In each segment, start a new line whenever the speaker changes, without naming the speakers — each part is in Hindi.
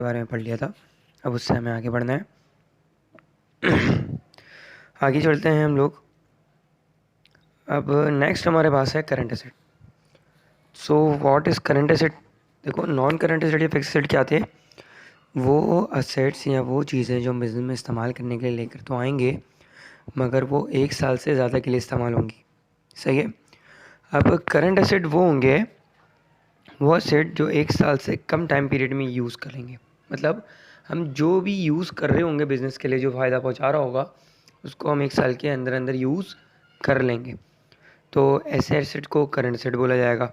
के बारे में पढ़ लिया था। अब उससे हमें आगे बढ़ना है। आगे चलते हैं हम लोग। अब नेक्स्ट हमारे पास है current asset. So what is current asset? देखो, नॉन करंट एसेट या फिक्स एसेट क्या थे? वो असेट्स या वो चीज़ें जो हम बिज़नेस में इस्तेमाल करने के लिए लेकर तो आएंगे, मगर वो 1 साल से ज़्यादा के लिए इस्तेमाल होंगी। सही है। अब करंट एसेट वो होंगे, वो असेट जो 1 साल से कम टाइम पीरियड में यूज़ करेंगे। मतलब हम जो भी यूज़ कर रहे होंगे बिज़नेस के लिए, जो फ़ायदा पहुंचा रहा होगा, उसको हम 1 साल के अंदर अंदर यूज़ कर लेंगे। तो ऐसे एसेट को करंट एसेट बोला जाएगा।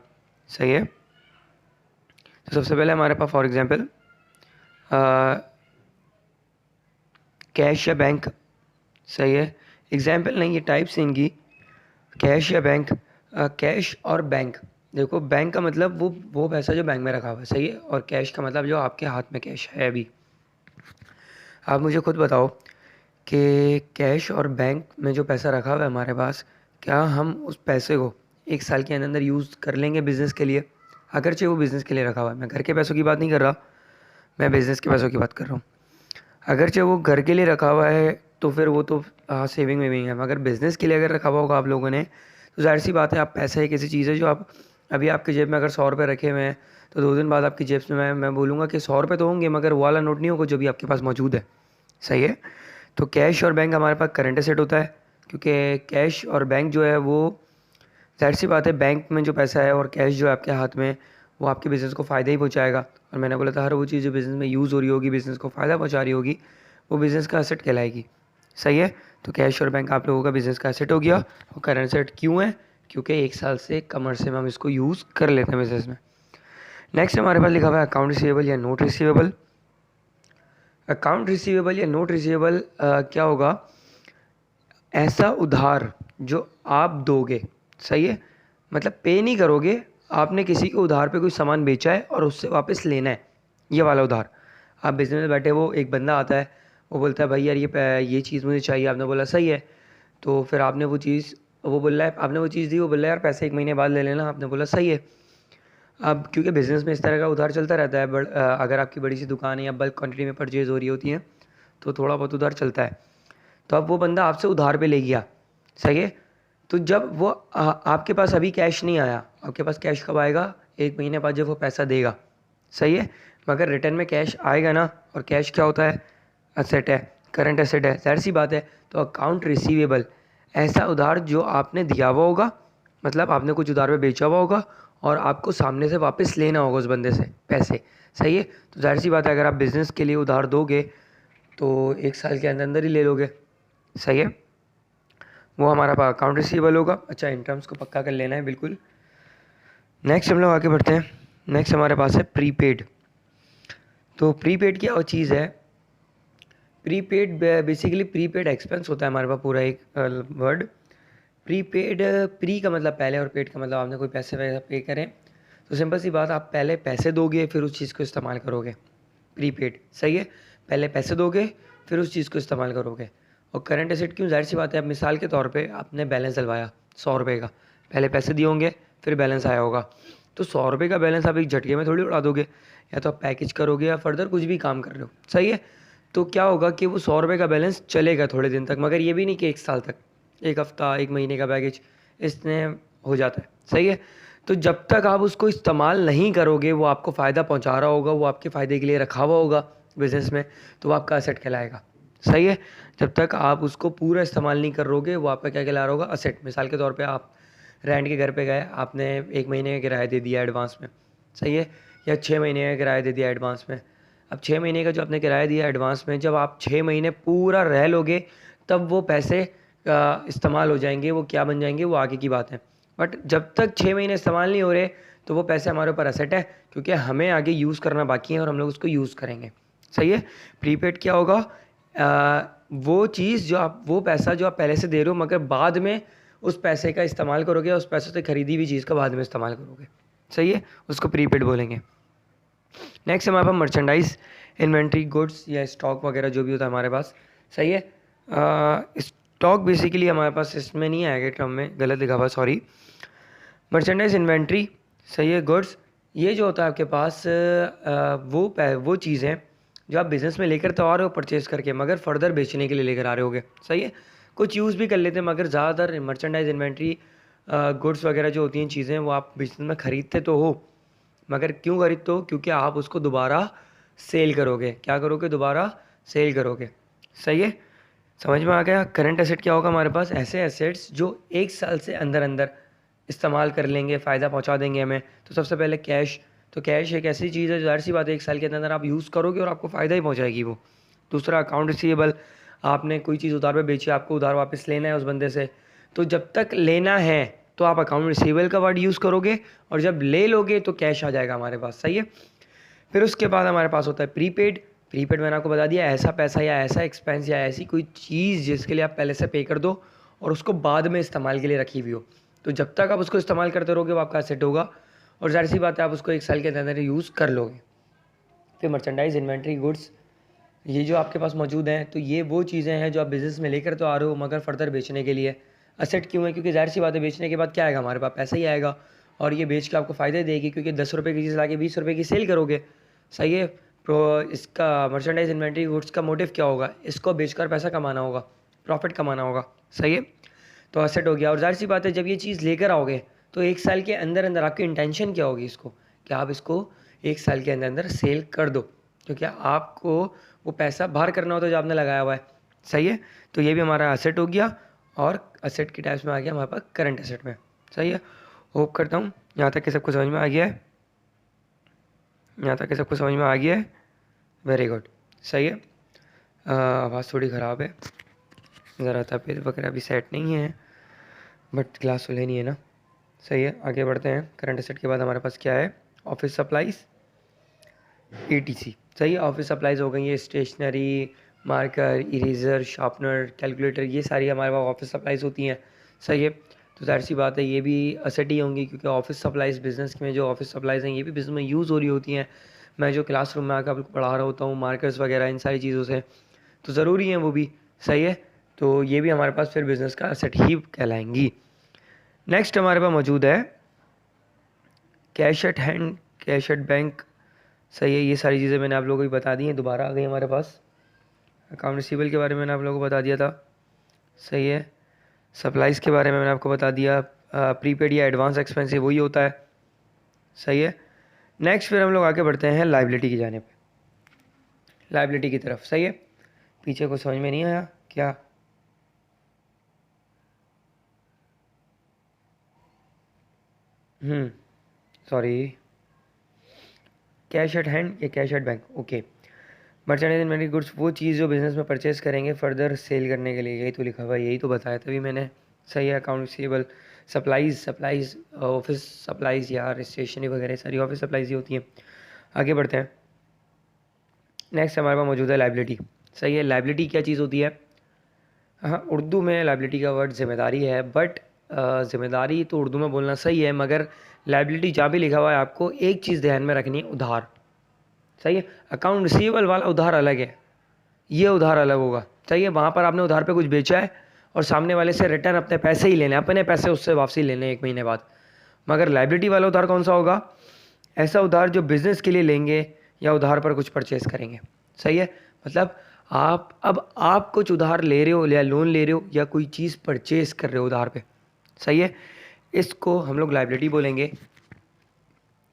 सही है। तो सबसे पहले हमारे पास फॉर एग्जांपल कैश या बैंक। सही है। एग्जांपल नहीं, ये टाइप्स हैं इनकी, कैश या बैंक। कैश और बैंक। देखो, बैंक का मतलब वो पैसा जो बैंक में रखा हुआ है। सही है। और कैश का मतलब जो आपके हाथ में कैश है अभी। आप मुझे खुद बताओ कि कैश और बैंक में जो पैसा रखा हुआ है हमारे पास, क्या हम उस पैसे को 1 साल के अंदर अंदर यूज़ कर लेंगे बिज़नेस के लिए? अगरचे वो बिज़नेस के लिए रखा हुआ है, मैं घर के पैसों की बात नहीं कर रहा, मैं बिज़नेस के पैसों की बात कर रहा हूँ। अगरचे वो घर के लिए रखा हुआ है तो फिर वो तो हाँ, सेविंग वेविंग है, मगर बिज़नेस के लिए अगर रखा हुआ होगा आप लोगों ने, तो जाहिर सी बात है, आप पैसा एक ऐसी चीज़ है जो आप अभी आपकी जेब में अगर 100 रुपये रखे हुए हैं, तो 2 दिन बाद आपकी जेब में मैं बोलूँगा कि 100 रुपये तो होंगे, मगर वो वाला नोट नहीं होगा जो भी आपके पास मौजूद है। सही है। तो कैश और बैंक हमारे पास करंट एसेट होता है, क्योंकि कैश और बैंक जो है वो, जाहिर सी बात है, बैंक में जो पैसा है और कैश जो है आपके हाथ में, वो आपके बिज़नेस को फ़ायदा ही पहुंचाएगा। और मैंने बोला था, हर वो चीज़ जो बिज़नेस में यूज़ हो रही होगी, बिज़नेस को फ़ायदा पहुंचा रही होगी, वो बिज़नेस का एसेट कहलाएगी। सही है। तो कैश और बैंक आप लोगों का बिज़नेस का एसेट हो गया। और करंट एसेट क्यों है? क्योंकि 1 साल से कम अरसे में हम इसको यूज़ कर लेते हैं बिज़नेस में। नेक्स्ट हमारे पास लिखा हुआ है अकाउंट रिसीवेबल या नोट रिसीवेबल। अकाउंट रिसीवेबल या नोट रिसीवेबल क्या होगा? ऐसा उधार जो आप दोगे। सही है। मतलब पे नहीं करोगे, आपने किसी को उधार पे कोई सामान बेचा है और उससे वापस लेना है, ये वाला उधार। आप बिजनेस में बैठे, वो एक बंदा आता है, वो बोलता है भाई यार ये चीज़ मुझे चाहिए, आपने बोला सही है, तो फिर आपने वो चीज़, वो बोल रहा है, आपने वो चीज़ दी, वो बोल रहा है यार पैसे 1 महीने बाद ले लेना, आपने बोला सही है। अब क्योंकि बिज़नेस में इस तरह का उधार चलता रहता है, अगर आपकी बड़ी सी दुकान है या बल्क क्वांटिटी में परचेज़ हो रही होती है, तो थोड़ा बहुत उधार चलता है। तो अब वो बंदा आपसे उधार पे ले गया। सही है। तो जब वो आपके पास अभी कैश नहीं आया, आपके पास कैश कब आएगा? 1 महीने बाद जब वो पैसा देगा। सही है। मगर रिटर्न में कैश आएगा ना, और कैश क्या होता है? एसेट है, करंट एसेट है, जाहिर सी बात है। तो अकाउंट रिसीवेबल, ऐसा उधार जो आपने दिया हुआ होगा, मतलब आपने कुछ उधार पे बेचा हुआ होगा और आपको सामने से वापस लेना होगा उस बंदे से पैसे। सही है। तो जाहिर सी बात है, अगर आप बिज़नेस के लिए उधार दोगे तो 1 साल के अंदर अंदर ही ले लोगे। सही है। वो हमारा अकाउंट रिसीवेबल होगा। अच्छा, इन टर्म्स को पक्का कर लेना है बिल्कुल। नेक्स्ट हम लोग आगे बढ़ते हैं। नेक्स्ट हमारे पास है प्रीपेड। तो प्रीपेड क्या चीज़ है? प्रीपेड बेसिकली प्रीपेड एक्सपेंस होता है हमारे पास, पूरा एक वर्ड। प्रीपेड, प्री का मतलब पहले और पेड का मतलब आपने कोई पैसे वगैरह पे करें। तो सिंपल सी बात, आप पहले पैसे दोगे फिर उस चीज़ को इस्तेमाल करोगे। प्रीपेड। सही है। पहले पैसे दोगे फिर उस चीज़ को इस्तेमाल करोगे। और करंट एसेट क्यों? जाहिर सी बात है, अब मिसाल के तौर पे आपने बैलेंस डलवाया 100 रुपये का, पहले पैसे दिए होंगे, फिर बैलेंस आया होगा। तो 100 रुपये का बैलेंस आप एक झटके में थोड़ी उड़ा दोगे, या तो आप पैकेज करोगे या फर्दर कुछ भी काम कर रहे हो। सही है। तो क्या होगा कि वो 100 रुपये का बैलेंस चलेगा थोड़े दिन तक, मगर ये भी नहीं कि 1 साल तक। 1 हफ्ता, 1 महीने का पैकेज इसने हो जाता है। सही है। तो जब तक आप उसको इस्तेमाल नहीं करोगे, वो आपको फ़ायदा पहुंचा रहा होगा, वो आपके फ़ायदे के लिए रखा हुआ होगा बिज़नेस में, तो वो आपका असेट कहलाएगा। सही है। जब तक आप उसको पूरा इस्तेमाल नहीं करोगे, वो आपका क्या कहला रहा होगा? असेट। मिसाल के तौर पे आप रेंट के घर पे गए, आपने 1 महीने का किराया दे दिया एडवांस में। सही है। या 6 महीने का किराया दे दिया एडवांस में। अब 6 महीने का जो आपने किराया दिया एडवांस में, जब आप 6 महीने पूरा रह लोगे, तब वो पैसे इस्तेमाल हो जाएंगे। वो क्या बन जाएंगे, वो आगे की बात है। बट जब तक 6 महीने इस्तेमाल नहीं हो रहे, तो वो पैसे हमारे ऊपर असेट है, क्योंकि हमें आगे यूज़ करना बाकी है और हम लोग उसको यूज़ करेंगे। सही है। प्रीपेड क्या होगा? वो चीज़ जो आप, वो पैसा जो आप पहले से दे रहे हो, मगर बाद में उस पैसे का इस्तेमाल करोगे, उस पैसे से खरीदी हुई चीज़ का बाद में इस्तेमाल करोगे। सही है। उसको प्रीपेड बोलेंगे। नेक्स्ट हमारे पास मर्चेंडाइज, इन्वेंट्री, गुड्स या स्टॉक वगैरह जो भी होता है हमारे पास। सही है। स्टॉक बेसिकली हमारे पास इसमें नहीं आएगा, टर्म में गलत लिखा हुआ, सॉरी। मर्चेंडाइज, इन्वेंट्री, सही है, गुड्स, ये जो होता है आपके पास वो चीज़ है जो आप बिज़नेस में लेकर तो आ रहे हो परचेज़ करके, मगर फर्दर बेचने के लिए लेकर आ रहे होगे, सही है। कुछ यूज़ भी कर लेते हैं, मगर ज़्यादातर मर्चेंडाइज इन्वेंट्री गुड्स वगैरह जो होती हैं चीज़ें, वो आप बिज़नेस में ख़रीदते तो हो, मगर क्यों खरीदते हो? क्योंकि आप उसको दोबारा सेल करोगे। क्या करोगे? दोबारा सेल करोगे, सही है। समझ में आ गया? करंट एसेट क्या होगा हमारे पास? ऐसे एसेट्स जो 1 साल से अंदर अंदर इस्तेमाल कर लेंगे, फ़ायदा पहुंचा देंगे हमें। तो सबसे पहले कैश। तो कैश एक ऐसी चीज़ है जो ज़ाहिर सी बात है 1 साल के अंदर अंदर आप यूज़ करोगे और आपको फ़ायदा ही पहुंचाएगी वो। दूसरा अकाउंट रिसीवेबल। आपने कोई चीज़ उधार पे बेची, आपको उधार वापस लेना है उस बंदे से, तो जब तक लेना है तो आप अकाउंट रिसीवेबल का वर्ड यूज़ करोगे, और जब ले लोगे तो कैश आ जाएगा हमारे पास, सही है। फिर उसके बाद हमारे पास होता है प्रीपेड। प्रीपेड मैंने आपको बता दिया, ऐसा पैसा या ऐसा एक्सपेंस या ऐसी कोई चीज़ जिसके लिए आप पहले से पे कर दो और उसको बाद में इस्तेमाल के लिए रखी हुई हो। तो जब तक आप उसको इस्तेमाल करते रहोगे वो आपका एसेट होगा, और ज़ाहिर सी बात है आप उसको 1 साल के अंदर यूज़ कर लोगे। फिर मर्चेंडाइज इन्वेंट्री गुड्स, ये जो आपके पास मौजूद हैं, तो ये वो चीज़ें हैं जो आप बिज़नेस में लेकर तो आ रहे हो मगर फर्दर बेचने के लिए। एसेट क्यों है? क्योंकि ज़ाहिर सी बात है बेचने के बाद क्या आएगा हमारे पास? पैसा ही आएगा, और ये बेच के आपको फ़ायदे देगी, क्योंकि 10 रुपये की चीज़ ला के 20 रुपये की सेल करोगे, सही है। प्रो इसका मर्चेंडाइज इन्वेंट्री गुड्स का मोटिव क्या होगा? इसको बेचकर पैसा कमाना होगा, प्रॉफिट कमाना होगा, सही है। तो एसेट हो गया, और ज़ाहिर सी बात है जब ये चीज़ लेकर आओगे तो 1 साल के अंदर अंदर आपकी इंटेंशन क्या होगी इसको, कि आप इसको 1 साल के अंदर अंदर सेल कर दो, क्योंकि आपको वो पैसा बाहर करना होता है जो आपने लगाया हुआ है, सही है। तो ये भी हमारा एसेट हो गया, और एसेट की टाइप्स में आ गया हमारे पास करंट एसेट में, सही है। होप करता हूँ यहाँ तक कि सबको समझ में आ गया है, यहाँ तक कि सबको समझ में आ गया है। वेरी गुड, सही है। आवाज़ थोड़ी ख़राब है, ज़रा तबीयत वगैरह भी सेट नहीं है, बट क्लास तो लेनी है ना, सही है। आगे बढ़ते हैं। करंट एसेट के बाद हमारे पास क्या है? ऑफिस सप्लाईज, ETC, सही है। ऑफिस सप्लाईज हो गई, ये stationery, marker, eraser, sharpener, calculator, ये सारी हमारे पास ऑफिस सप्लाईज होती हैं, सही है। तो ज़ाहिर सी बात है ये भी एसेट ही होंगी, क्योंकि ऑफिस सप्लाईज बिज़नेस में जो ऑफिस सप्लाईज हैं ये भी बिज़नेस में यूज़ हो रही होती हैं। मैं जो क्लासरूम में आकर आपको पढ़ा रहा होता हूँ, मार्कर्स वगैरह इन सारी चीज़ों से, तो ज़रूरी हैं वो भी, सही है। तो ये भी हमारे पास फिर बिज़नेस का एसेट ही कहलाएंगी। नेक्स्ट हमारे पास मौजूद है cash at hand, cash at bank, सही है। ये सारी चीज़ें मैंने आप लोगों को भी बता दी हैं, दोबारा आ गई हमारे पास। अकाउंट रिसीवेबल के बारे में मैंने आप लोगों को बता दिया था, सही है। सप्लाईज़ के बारे में मैंने आपको बता दिया। प्रीपेड या एडवांस एक्सपेंसिव वही होता है, सही है। नेक्स्ट फिर हम लोग आगे बढ़ते हैं लाइबिलिटी की जाने पे, लाइबिलिटी की तरफ, सही है। पीछे को समझ में नहीं आया क्या? सॉरी, कैश एट हैंड या cash at bank, okay. Merchandise inventory goods वो चीज़ जो बिज़नेस में परचेस करेंगे फर्दर सेल करने के लिए, यही तो लिखा हुआ है, यही तो बताया तभी मैंने, सही है। Account receivable, supplies office supplies या स्टेशनरी वगैरह सारी ऑफिस सप्लाईज़ ही होती हैं। आगे बढ़ते हैं। नेक्स्ट हमारे पास मौजूद है लाइबिलिटी, सही है। लाइबिलिटी क्या चीज़ होती है? हाँ, उर्दू में लाइबिलिटी का वर्ड ज़िम्मेदारी है, बट ज़िम्मेदारी तो उर्दू में बोलना सही है, मगर लाइबिलिटी जहाँ भी लिखा हुआ है आपको एक चीज़ ध्यान में रखनी है, उधार, सही है। अकाउंट रिसीवेबल वाला उधार अलग है, ये उधार अलग होगा, सही है। वहाँ पर आपने उधार पे कुछ बेचा है और सामने वाले से रिटर्न अपने पैसे ही लेने, अपने पैसे उससे वापसी लेने 1 महीने बाद। मगर लाइबिलिटी वाला उधार कौन सा होगा? ऐसा उधार जो बिज़नेस के लिए लेंगे या उधार पर कुछ परचेस करेंगे, सही है। मतलब आप कुछ उधार ले रहे हो या लोन ले रहे हो या कोई चीज़ परचेस कर रहे हो उधार पे, सही है। इसको हम लोग लाइबिलिटी बोलेंगे,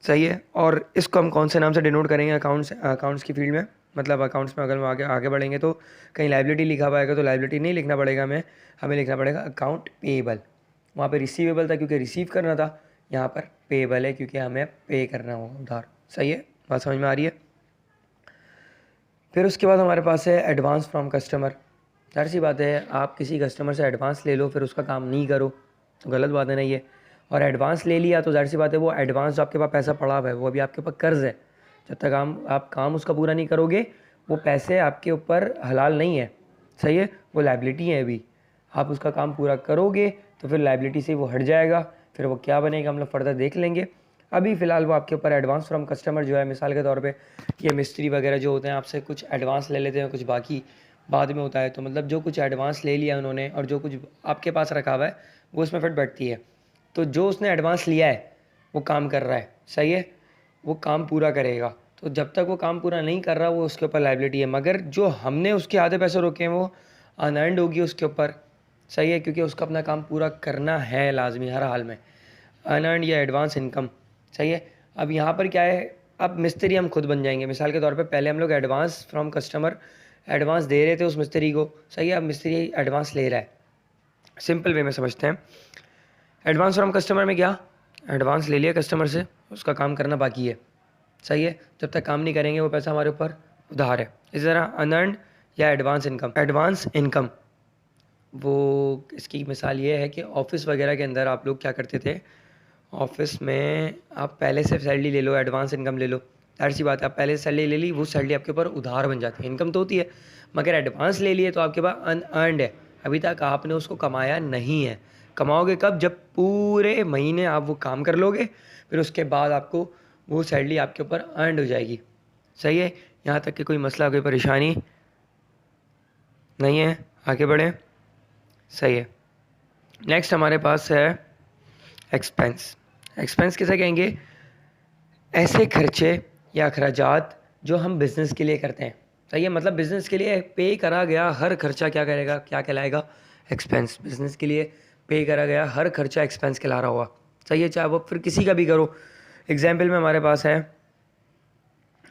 सही है। और इसको हम कौन से नाम से डिनोट करेंगे? अकाउंट्स की फील्ड में, मतलब अकाउंट्स में अगर हम आगे आगे बढ़ेंगे तो कहीं लाइबिलिटी लिखा हुआ है तो लाइबिलिटी नहीं लिखना पड़ेगा हमें लिखना पड़ेगा अकाउंट पेएबल। वहाँ पे रिसीवेबल था क्योंकि रिसीव करना था, यहाँ पर पेएबल है क्योंकि हमें पे करना होगा उधार, सही है। बात समझ में आ रही है? फिर उसके बाद हमारे पास है एडवांस फ्रॉम कस्टमर। जाहिर सी बात है आप किसी कस्टमर से एडवांस ले लो फिर उसका काम नहीं करो तो गलत बात है ना ये। और एडवांस ले लिया तो जाहिर सी बात है वो एडवांस जो आपके पास पैसा पड़ा हुआ है वो अभी आपके ऊपर कर्ज़ है, जब तक आप काम उसका पूरा नहीं करोगे वो पैसे आपके ऊपर हलाल नहीं है, सही है। वो लाइबिलिटी है, अभी आप उसका काम पूरा करोगे तो फिर लाइबिलिटी से वो हट जाएगा, फिर वो क्या बनेगा हम लोग फर्दर देख लेंगे। अभी फ़िलहाल वो आपके ऊपर एडवांस फ्रॉम कस्टमर जो है, मिसाल के तौर पे ये मिस्त्री वगैरह जो होते हैं आपसे कुछ एडवांस ले लेते हैं, कुछ बाकी बाद में होता है, तो मतलब जो कुछ एडवांस ले लिया उन्होंने और जो कुछ आपके पास रखा हुआ है वो उसमें फिट बैठती है। तो जो उसने एडवांस लिया है वो काम कर रहा है, सही है, वो काम पूरा करेगा। तो जब तक वो काम पूरा नहीं कर रहा वो उसके ऊपर लाइबिलिटी है, मगर जो हमने उसके आधे पैसे रोके हैं वो अनअर्न्ड होगी उसके ऊपर। सही है, क्योंकि उसको अपना काम पूरा करना है लाजमी हर हाल में, अनअर्न्ड या एडवांस इनकम। सही है। अब यहाँ पर क्या है, अब मिस्त्री हम खुद बन जाएंगे। मिसाल के तौर पे पहले हम लोग एडवांस फ्रॉम कस्टमर एडवांस दे रहे थे उस मिस्त्री को। सही है, अब मिस्त्री एडवांस ले रहा है। सिंपल वे में समझते हैं, एडवांस फ्रॉम कस्टमर में क्या, एडवांस ले लिया कस्टमर से, उसका काम करना बाकी है। सही है, जब तक काम नहीं करेंगे वो पैसा हमारे ऊपर उधार है। इसी तरह अनअर्न्ड या एडवांस इनकम। एडवांस इनकम वो इसकी मिसाल ये है कि ऑफिस वगैरह के अंदर आप लोग क्या करते थे, ऑफिस में आप पहले से सैलरी ले लो, एडवांस इनकम ले लो, जाहिर सी बात है आप पहले से सैलरी ले ली, वो सैलरी आपके ऊपर उधार बन जाती है। इनकम तो होती है मगर एडवांस ले लिए तो आपके पास अनअर्न्ड है, अभी तक आपने उसको कमाया नहीं है। कमाओगे कब, जब पूरे महीने आप वो काम कर लोगे, फिर उसके बाद आपको वो सैलरी आपके ऊपर अर्नड हो जाएगी। सही है, यहाँ तक कि कोई मसला कोई परेशानी नहीं है, आगे बढ़ें। सही है, नेक्स्ट हमारे पास है एक्सपेंस। एक्सपेंस किसे कहेंगे, ऐसे खर्चे या अखराजात जो हम बिज़नेस के लिए करते हैं। सही है, मतलब बिज़नेस के लिए पे करा गया हर खर्चा क्या करेगा, क्या कहलाएगा, एक्सपेंस। बिज़नेस के लिए पे करा गया हर खर्चा एक्सपेंस कहला रहा हुआ। सही है, चाहे वो फिर किसी का भी करो। एग्जाम्पल में हमारे पास है,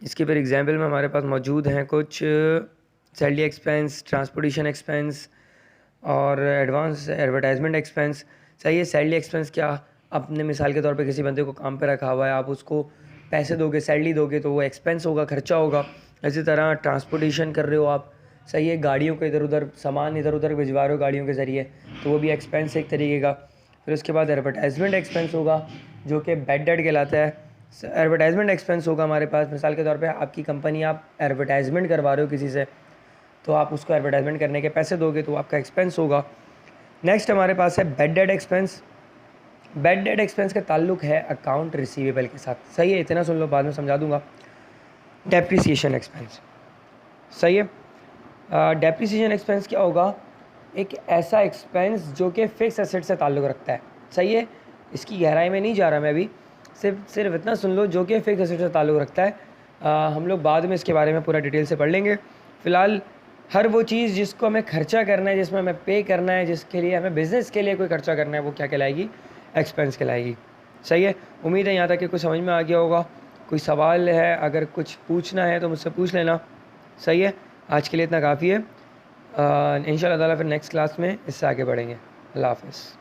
इसके फिर एग्जाम्पल में हमारे पास मौजूद हैं कुछ सैलरी एक्सपेंस, ट्रांसपोर्टेशन एक्सपेंस और एडवांस एडवर्टाइजमेंट एक्सपेंस। सही है, सैलरी एक्सपेंस क्या, अपने मिसाल के तौर पे किसी बंदे को काम पे रखा हुआ है, आप उसको पैसे दोगे, सैलरी दोगे, तो वो एक्सपेंस होगा, खर्चा होगा। इसी तरह ट्रांसपोर्टेशन कर रहे हो आप, सही है, गाड़ियों को इधर उधर सामान इधर उधर भिजवा रहे हो गाड़ियों के ज़रिए, तो वो भी एक्सपेंस एक तरीके का। फिर उसके बाद एडवर्टाइजमेंट एक्सपेंस होगा जो कि बैड डेट कहलाता है। एडवर्टाइजमेंट एक्सपेंस होगा हमारे पास, मिसाल के तौर पे आपकी कंपनी, आप एडवर्टाइजमेंट करवा रहे हो किसी से, तो आप उसको एडवर्टाइजमेंट करने के पैसे दोगे तो आपका एक्सपेंस होगा। नेक्स्ट हमारे पास है bad debt expense. Bad debt expense का ताल्लुक है अकाउंट रिसीवेबल के साथ। सही है, इतना सुन लो, बाद में समझा दूंगा। Depreciation expense. सही है, डेप्रिसिएशन एक्सपेंस क्या होगा, एक ऐसा एक्सपेंस जो कि फ़िक्स एसेट से ताल्लुक़ रखता है। सही है, इसकी गहराई में नहीं जा रहा मैं अभी, सिर्फ इतना सुन लो, जो कि फ़िक्स एसेट से ताल्लुक़ रखता है। हम लोग बाद में इसके बारे में पूरा डिटेल से पढ़ लेंगे। फ़िलहाल हर वो चीज़ जिसको हमें खर्चा करना है, जिसमें हमें पे करना है, जिसके लिए हमें बिज़नेस के लिए कोई खर्चा करना है, वो क्या कहलाएगी, एक्सपेंस कहलाएगी। सही है, उम्मीद है यहाँ तक कि कुछ समझ में आ गया होगा। कोई सवाल है, अगर कुछ पूछना है तो मुझसे पूछ लेना। सही है, आज के लिए इतना काफ़ी है। इंशाअल्लाह ताला फिर नेक्स्ट क्लास में इससे आगे बढ़ेंगे। अल्लाह हाफ़िज़।